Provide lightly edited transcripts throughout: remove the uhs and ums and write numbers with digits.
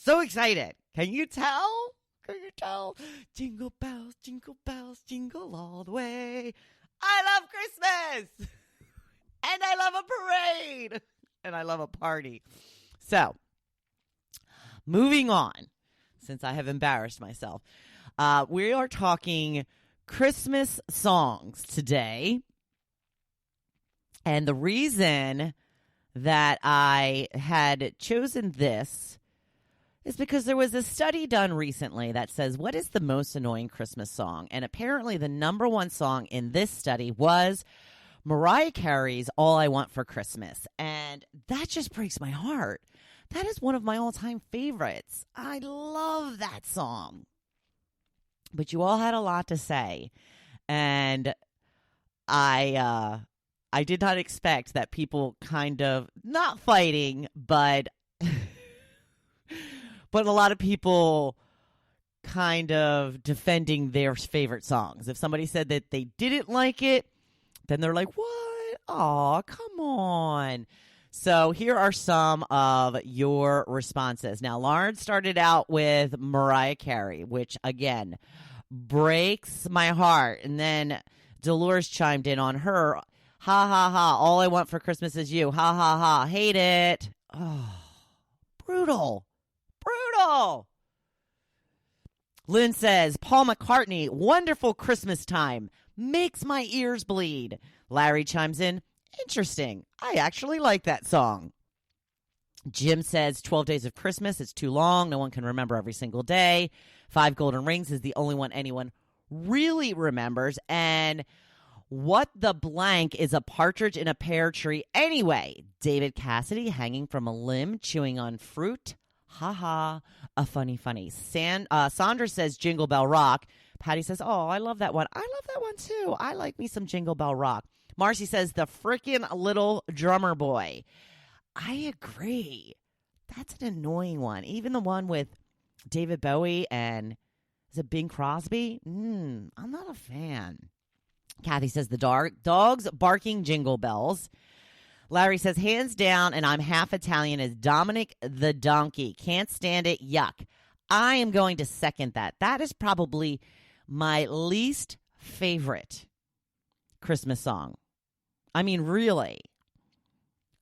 So excited. Can you tell? Can you tell? Jingle bells, jingle all the way. I love Christmas. And I love a parade. And I love a party. So, moving on, since I have embarrassed myself, we are talking Christmas songs today. And the reason that I had chosen this is because there was a study done recently that says, what is the most annoying Christmas song? And apparently the number one song in this study was Mariah Carey's All I Want for Christmas. And that just breaks my heart. That is one of my all-time favorites. I love that song. But you all had a lot to say. And I did not expect that people kind of, not fighting, but but a lot of people kind of defending their favorite songs. If somebody said that they didn't like it, then they're like, what? Aw, come on. So here are some of your responses. Now, Lauren started out with Mariah Carey, which, again, breaks my heart. And then Dolores chimed in on her. Ha, ha, ha. All I want for Christmas is you. Ha, ha, ha. Hate it. Oh, brutal. Brutal. Lynn says, Paul McCartney, wonderful Christmas time. Makes my ears bleed. Larry chimes in, interesting. I actually like that song. Jim says, 12 Days of Christmas. It's too long. No one can remember every single day. 5 Golden Rings is the only one anyone really remembers. And what the blank is a partridge in a pear tree anyway? David Cassidy, hanging from a limb, chewing on fruit. Ha ha. A funny. Sandra says, Jingle Bell Rock. Patty says, oh, I love that one. I love that one too. I like me some Jingle Bell Rock. Marcy says, the frickin' little drummer boy. I agree. That's an annoying one. Even the one with David Bowie and, is it Bing Crosby? I'm not a fan. Kathy says, the dogs barking jingle bells. Larry says, hands down, and I'm half Italian, is Dominic the Donkey. Can't stand it. Yuck. I am going to second that. That is probably my least favorite Christmas song. I mean, really.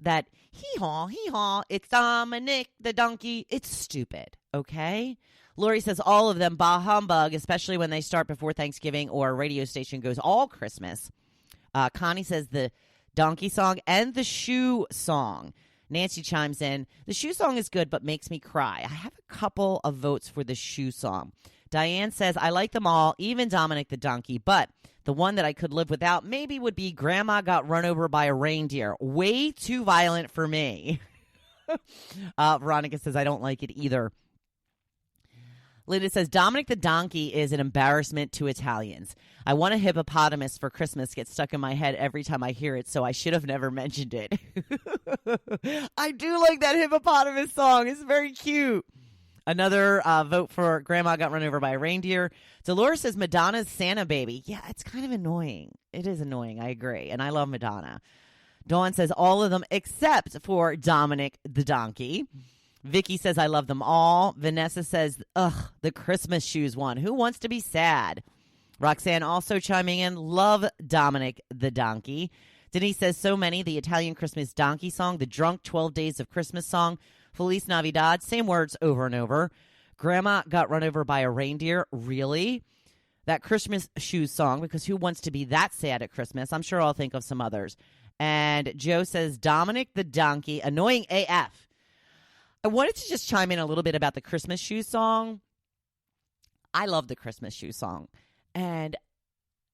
That hee-haw, it's Dominic the Donkey. It's stupid, okay? Lori says all of them, bah humbug, especially when they start before Thanksgiving or a radio station goes all Christmas. Connie says the donkey song and the shoe song. Nancy chimes in, the shoe song is good but makes me cry. I have a couple of votes for the shoe song. Diane says, I like them all, even Dominic the Donkey, but the one that I could live without maybe would be Grandma Got Run Over by a Reindeer. Way too violent for me. Veronica says, I don't like it either. Linda says, Dominic the Donkey is an embarrassment to Italians. I want a hippopotamus for Christmas gets stuck in my head every time I hear it, so I should have never mentioned it. I do like that hippopotamus song. It's very cute. Another vote for Grandma Got Run Over by a Reindeer. Dolores says Madonna's Santa Baby. Yeah, it's kind of annoying. It is annoying. I agree. And I love Madonna. Dawn says all of them except for Dominic the Donkey. Vicky says, I love them all. Vanessa says, ugh, the Christmas shoes one. Who wants to be sad? Roxanne also chiming in, love Dominic the Donkey. Denise says, so many. The Italian Christmas donkey song, the drunk 12 Days of Christmas song, Feliz Navidad, same words over and over. Grandma Got Run Over by a Reindeer. Really? That Christmas shoes song, because who wants to be that sad at Christmas? I'm sure I'll think of some others. And Joe says, Dominic the Donkey, annoying AF. I wanted to just chime in a little bit about the Christmas shoe song. I love the Christmas shoe song. And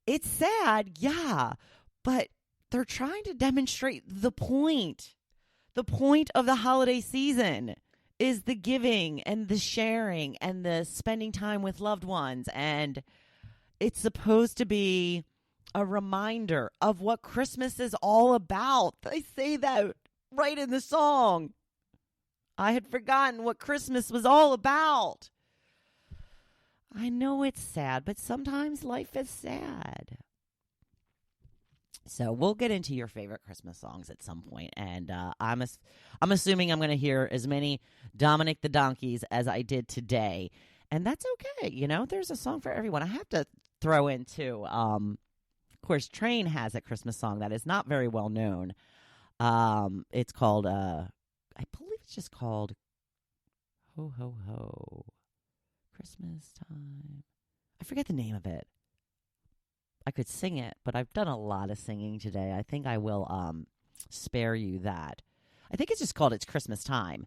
it's sad, yeah, but they're trying to demonstrate the point. The point of the holiday season is the giving and the sharing and the spending time with loved ones. And it's supposed to be a reminder of what Christmas is all about. They say that right in the song. I had forgotten what Christmas was all about. I know it's sad, but sometimes life is sad. So we'll get into your favorite Christmas songs at some point, and I'm assuming I'm going to hear as many Dominic the Donkeys as I did today, and that's okay. You know, there's a song for everyone. I have to throw in too. Of course, Train has a Christmas song that is not very well known. It's called I believe it's just called Ho Ho Ho, Christmas Time. I forget the name of it. I could sing it, but I've done a lot of singing today. I think I will spare you that. I think it's just called It's Christmas Time.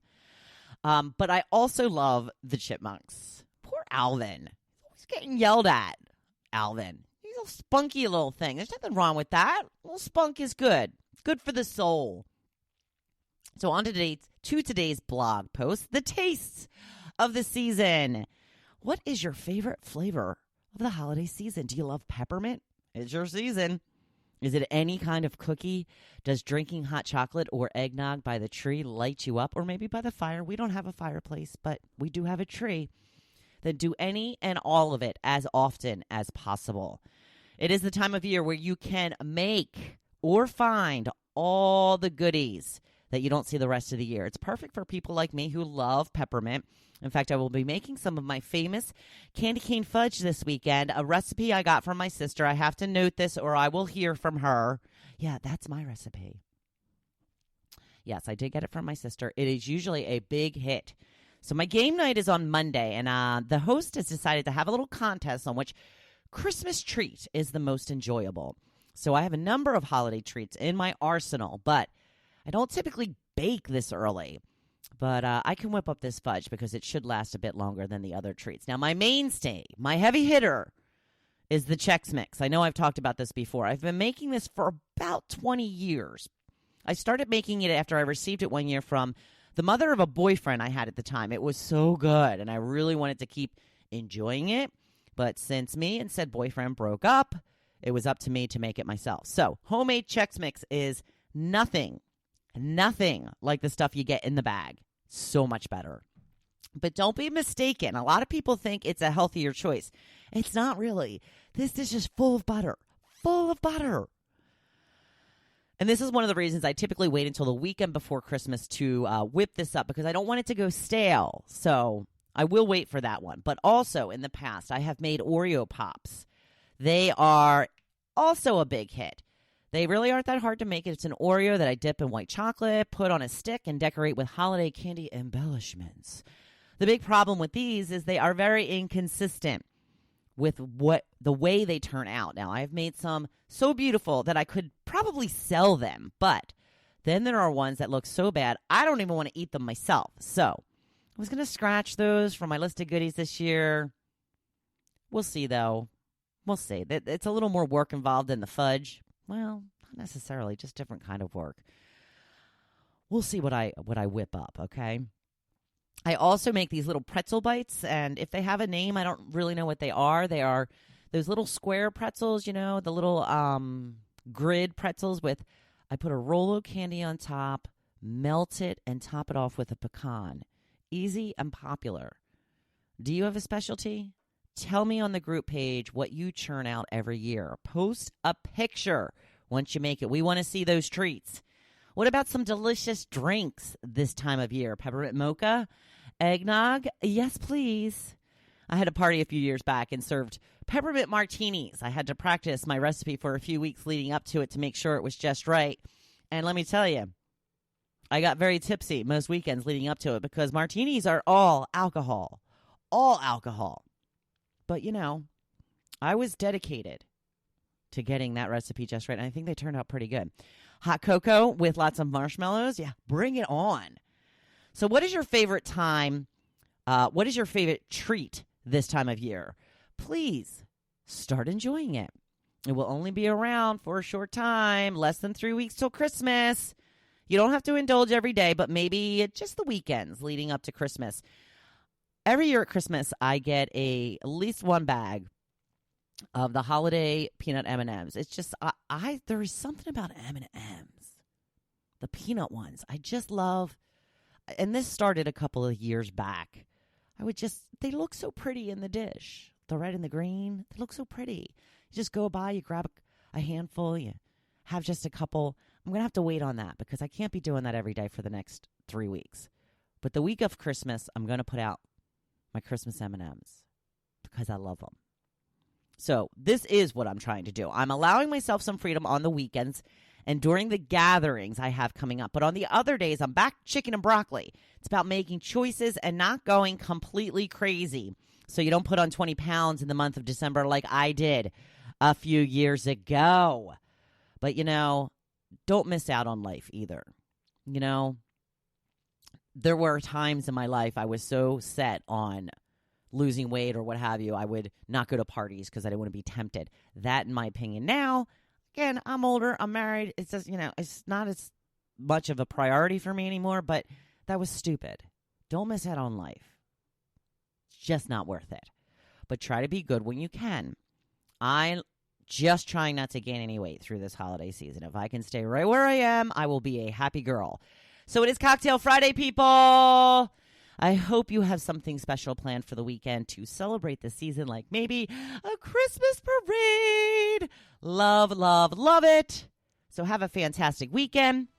But I also love the Chipmunks. Poor Alvin. He's getting yelled at. Alvin. He's a spunky little thing. There's nothing wrong with that. A little spunk is good. Good for the soul. So on to today's blog post, the tastes of the season. What is your favorite flavor of the holiday season? Do you love peppermint? It's your season. Is it any kind of cookie? Does drinking hot chocolate or eggnog by the tree light you up? Or maybe by the fire? We don't have a fireplace, but we do have a tree. Then do any and all of it as often as possible. It is the time of year where you can make or find all the goodies that you don't see the rest of the year. It's perfect for people like me who love peppermint. In fact, I will be making some of my famous candy cane fudge this weekend, a recipe I got from my sister. I have to note this or I will hear from her. Yeah, that's my recipe. Yes, I did get it from my sister. It is usually a big hit. So my game night is on Monday, and the host has decided to have a little contest on which Christmas treat is the most enjoyable. So I have a number of holiday treats in my arsenal, but I don't typically bake this early. But I can whip up this fudge because it should last a bit longer than the other treats. Now, my mainstay, my heavy hitter, is the Chex Mix. I know I've talked about this before. I've been making this for about 20 years. I started making it after I received it one year from the mother of a boyfriend I had at the time. It was so good, and I really wanted to keep enjoying it. But since me and said boyfriend broke up, it was up to me to make it myself. So homemade Chex Mix is nothing like the stuff you get in the bag. So much better. But don't be mistaken. A lot of people think it's a healthier choice. It's not really. This is just full of butter. Full of butter. And this is one of the reasons I typically wait until the weekend before Christmas to whip this up because I don't want it to go stale. So I will wait for that one. But also in the past, I have made Oreo Pops. They are also a big hit. They really aren't that hard to make. It's an Oreo that I dip in white chocolate, put on a stick, and decorate with holiday candy embellishments. The big problem with these is they are very inconsistent with the way they turn out. Now, I've made some so beautiful that I could probably sell them, but then there are ones that look so bad, I don't even want to eat them myself. So I was going to scratch those from my list of goodies this year. We'll see, though. We'll see. It's a little more work involved than the fudge. Well, not necessarily, just different kind of work. We'll see what I whip up, okay? I also make these little pretzel bites, and if they have a name, I don't really know what they are. They are those little square pretzels, you know, the little grid pretzels with, I put a roll of candy on top, melt it, and top it off with a pecan. Easy and popular. Do you have a specialty? Tell me on the group page what you churn out every year. Post a picture once you make it. We want to see those treats. What about some delicious drinks this time of year? Peppermint mocha? Eggnog? Yes, please. I had a party a few years back and served peppermint martinis. I had to practice my recipe for a few weeks leading up to it to make sure it was just right. And let me tell you, I got very tipsy most weekends leading up to it because martinis are all alcohol. All alcohol. But, you know, I was dedicated to getting that recipe just right, and I think they turned out pretty good. Hot cocoa with lots of marshmallows. Yeah, bring it on. So what is your favorite time? What is your favorite treat this time of year? Please start enjoying it. It will only be around for a short time, less than 3 weeks till Christmas. You don't have to indulge every day, but maybe just the weekends leading up to Christmas. Every year at Christmas, I get at least one bag of the holiday peanut M&Ms. It's just, there is something about M&Ms, the peanut ones. I just love, and this started a couple of years back. They look so pretty in the dish. The red and the green, they look so pretty. You just go by, you grab a handful, you have just a couple. I'm going to have to wait on that because I can't be doing that every day for the next 3 weeks. But the week of Christmas, I'm going to put out my Christmas M&Ms because I love them. So this is what I'm trying to do. I'm allowing myself some freedom on the weekends and during the gatherings I have coming up. But on the other days, I'm back chicken and broccoli. It's about making choices and not going completely crazy. So you don't put on 20 pounds in the month of December like I did a few years ago. But, don't miss out on life either. There were times in my life I was so set on losing weight or what have you, I would not go to parties because I didn't want to be tempted. That, in my opinion, now, again, I'm older, I'm married. It's just, it's not as much of a priority for me anymore, but that was stupid. Don't miss out on life. It's just not worth it. But try to be good when you can. I just trying not to gain any weight through this holiday season. If I can stay right where I am, I will be a happy girl. So it is Cocktail Friday, people. I hope you have something special planned for the weekend to celebrate the season, like maybe a Christmas parade. Love, love, love it. So have a fantastic weekend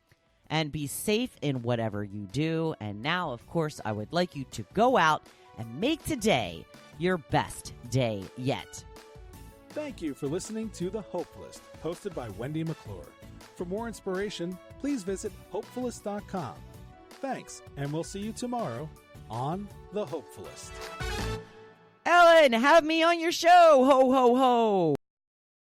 and be safe in whatever you do. And now, of course, I would like you to go out and make today your best day yet. Thank you for listening to The Hopefulist, hosted by Wendy McClure. For more inspiration, please visit Hopefulist.com. Thanks, and we'll see you tomorrow on The Hopefulist. Ellen, have me on your show. Ho, ho, ho.